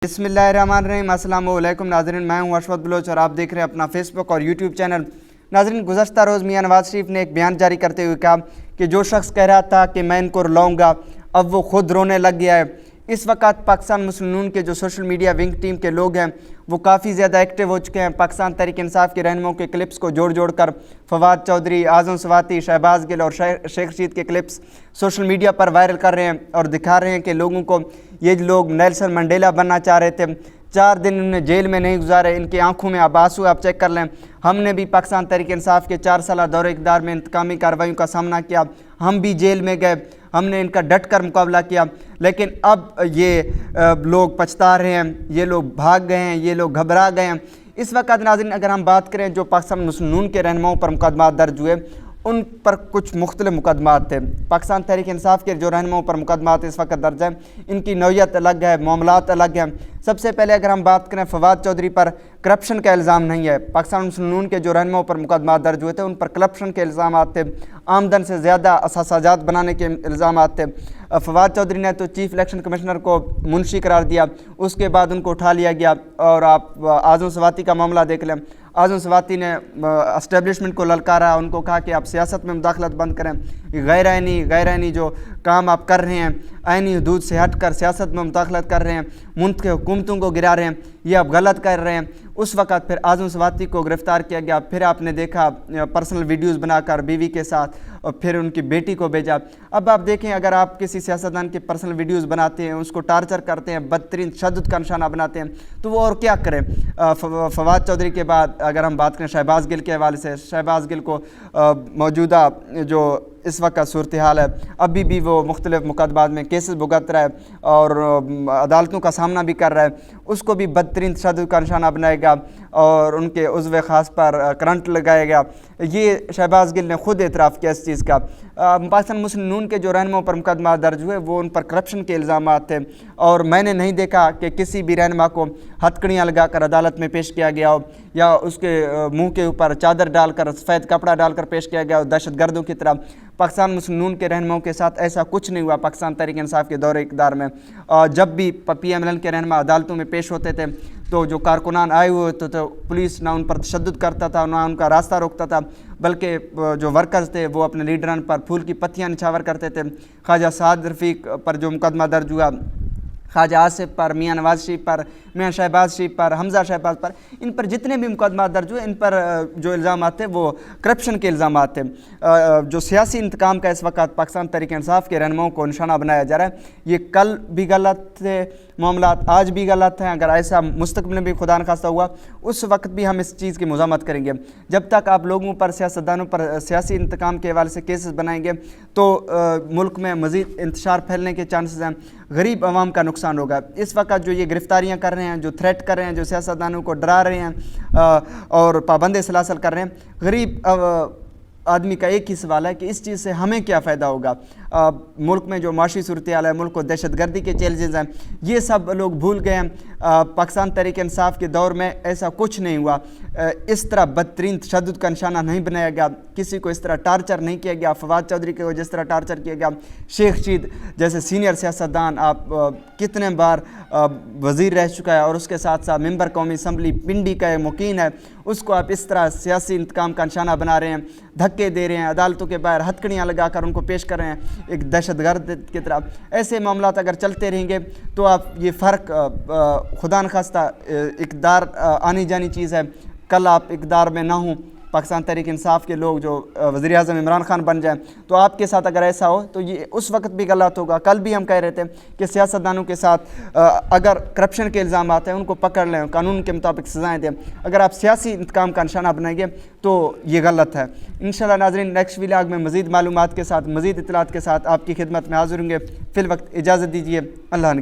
बिस्मिल्लाहिर्रहमानिर्रहीम। अस्सलाम वालेकुम नाज़रीन, मैं हूं अशफत बलोच और आप देख रहे हैं अपना फेसबुक और यूट्यूब चैनल। नाज़रीन, गुज़श्ता रोज़ मियां नवाज़ शरीफ ने एक बयान जारी करते हुए कहा कि जो शख्स कह रहा था कि मैं इनको रुलाऊंगा, अब वो खुद रोने लग गया है। इस वक्त पाकिस्तान मुस्लिम नून के जो सोशल मीडिया विंग टीम के लोग हैं वो काफ़ी ज़्यादा एक्टिव हो चुके हैं। पाकिस्तान तहरीक इंसाफ के रहनुमाओं के क्लिप्स को जोड़ जोड़ कर फवाद चौधरी, आज़म स्वाति, शहबाज गिल और शेख रशीद के क्लिप्स सोशल मीडिया पर वायरल कर रहे हैं और दिखा रहे हैं कि लोगों को ये लोग नेल्सन मंडेला बनना चाह रहे थे। 4 दिन उन्होंने जेल में नहीं गुजारे, इनकी आंखों में अब आंसू, आप चेक कर लें। हमने भी पाकिस्तान तहरीक इंसाफ के 4 साल दौरे इक़्तिदार में इंतकामी कार्रवाइयों का सामना किया, हम भी जेल में गए, हमने इनका डट कर मुकाबला किया। लेकिन अब ये लोग पछता रहे हैं, ये लोग भाग गए हैं, ये लोग घबरा गए हैं। इस वक्त नाज़रीन अगर हम बात करें जो पाकिस्तान मुस्लिम नून के रहनुमाओं पर मुकदमात दर्ज हुए, उन पर कुछ मुख्तलिफ मुकदमात थे। पाकिस्तान तहरीक इंसाफ के जो रहनुमाओं पर मुकदमात इस वक्त दर्ज हैं, इनकी नौयत अलग है, मामलात अलग हैं। सबसे पहले अगर हम बात करें फवाद चौधरी पर करप्शन का इल्ज़ाम नहीं है। पाकिस्तान मुस्लिम नून के जो रहनुमाओं पर मुकदमात दर्ज हुए थे उन पर करप्शन के इल्ज़ाम थे, आमदन से ज़्यादा असासाजात बनाने के इल्ज़ाम थे। फवाद चौधरी ने तो चीफ इलेक्शन कमिश्नर को मुंशी करार दिया, उसके बाद उनको उठा लिया गया। और आप आज़म स्वाति का मामला देख लें, आज़म स्वाति ने एस्टेब्लिशमेंट को ललकारा, उनको कहा कि आप सियासत में मुदाखलत बंद करें, गैर आइनी जो काम आप कर रहे हैं, आइनी हदूद से हट कर सियासत में मुदाखलत कर रहे हैं, मुल्क के हुकूमतों को गिरा रहे हैं, ये आप गलत कर रहे हैं। उस वक़्त फिर आज़म स्वाति को गिरफ़्तार किया गया। फिर आपने देखा पर्सनल वीडियोज़ बनाकर बीवी के साथ और फिर उनकी बेटी को भेजा। अब आप देखें, अगर आप किसी सियासतदान के पर्सनल वीडियोज़ बनाते हैं, उसको टार्चर करते हैं, बदतरीन तशद्दुद का निशाना बनाते हैं, तो वो और क्या करें। फवाद चौधरी के बाद अगर हम बात करें शहबाज गिल के हवाले से, शहबाज गिल को मौजूदा जो इस वक्त सूरत हाल है, अभी भी वो मुख्तलिफ मुकदमात में केसेस भुगत रहा है और अदालतों का सामना भी कर रहा है। उसको भी बदतरीन तशद्दुद का निशाना बनाएगा और उनके उज़्व ख़ास पर करंट लगाएगा। ये शहबाज गिल ने खुद एतराफ़ किया इस चीज़ का। पाकिस्तान मुस्लिम नून के जो रहनुमाओं पर मुकदमा दर्ज हुए वो उन पर करप्शन के इल्ज़ामात थे और मैंने नहीं देखा कि किसी भी रहनुमा को हथकड़ियाँ लगाकर अदालत में पेश किया गया हो या उसके मुंह के ऊपर चादर डालकर, सफ़ेद कपड़ा डालकर पेश किया गया हो दहशतगर्दों की तरह। पाकिस्तान मुस्लिम नून के रहनुमाओं के साथ ऐसा कुछ नहीं हुआ। पाकिस्तान तहरीक इंसाफ के दौरे इक़्तिदार में जब भी PMLN के रहनुमा अदालतों में पेश होते थे तो जो कारकुनान आए हुए होते तो पुलिस ना उन पर तशद्दुद करता था, ना उनका रास्ता रोकता था, बल्कि जो वर्कर्स थे वो अपने लीडरान पर फूल की पत्तियाँ निछावर करते थे। ख्वाजा साद रफ़ीक पर जो मुकदमा दर्ज हुआ, ख्वाजा आसिफ पर, मियां नवाज़ शरीफ पर, मियां शहबाज शरीफ पर, हमज़ा शहबाज पर, इन पर जितने भी मुकदमा दर्ज हुए इन पर जो इल्ज़ाम थे वो करप्शन के इल्ज़ाम थे। जो सियासी इंतकाम का इस वक्त पाकिस्तान तहरीक इंसाफ के रहनुमाओं को निशाना बनाया जा रहा है, ये कल भी गलत थे मामलात, आज भी गलत हैं। अगर ऐसा मुस्तक़बिल में भी खुदा न खास्ता हुआ उस वक्त भी हम इस चीज़ की मुज़ामत करेंगे। जब तक आप लोगों पर, सियासतदानों पर सियासी इंतकाम के हवाले से केसेस बनाएंगे तो मुल्क में मज़ीद इंतशार फैलने के चांसेस हैं, गरीब आवाम का नुकसान होगा। इस वक्त जो ये गिरफ़्तारियाँ कर रहे हैं, जो थ्रेट कर रहे हैं, जो सियासतदानों को डरा रहे हैं और पाबंद सलासल कर रहे हैं, गरीब आदमी का एक ही सवाल है कि इस चीज़ से हमें क्या फ़ायदा होगा। मुल्क में जो माशी सूरत हाल है, मुल्क को दहशतगर्दी के चैलेंजेस हैं, ये सब लोग भूल गए हैं। पाकिस्तान तहरीक इंसाफ के दौर में ऐसा कुछ नहीं हुआ, इस तरह बदतरीन तशद्दुद का निशाना नहीं बनाया गया, किसी को इस तरह टार्चर नहीं किया गया। फवाद चौधरी को जिस तरह टार्चर किया गया, शेख रशीद जैसे सीनियर सियासतदान, आप कितने बार वज़ीर रह चुका है और उसके साथ साथ मेंबर कौमी असम्बली पिंडी का मुकीन है, उसको आप इस तरह सियासी इंतकाम का निशाना बना रहे हैं, धक्के दे रहे हैं, अदालतों के बाहर हथकड़ियाँ लगाकर उनको पेश कर रहे हैं एक दहशतगर्द की तरह। ऐसे मामलात अगर चलते रहेंगे तो आप ये फ़र्क खुदा न खास्ता इक़्तिदार आनी जानी चीज़ है, कल आप इक़्तिदार में ना हों, पाकिस्तान तहरीक इंसाफ के लोग जो वज़ीर आज़म इमरान खान बन जाएं तो आपके साथ अगर ऐसा हो तो ये उस वक्त भी गलत होगा। कल भी हम कह रहे थे कि सियासतदानों के साथ अगर करप्शन के इल्ज़ाम आते हैं उनको पकड़ लें, कानून के मुताबिक सज़ाएँ दें। अगर आप सियासी इंतकाम का निशाना बनाएंगे तो ये गलत है। इंशाअल्लाह नाज़रीन नेक्स्ट व्लॉग में मज़ीद मालूमात के साथ, मज़ीद इत्तलात के साथ आपकी खिदमत में हाज़िर होंगे। फ़िल वक्त इजाज़त दीजिए। अल्लाह ने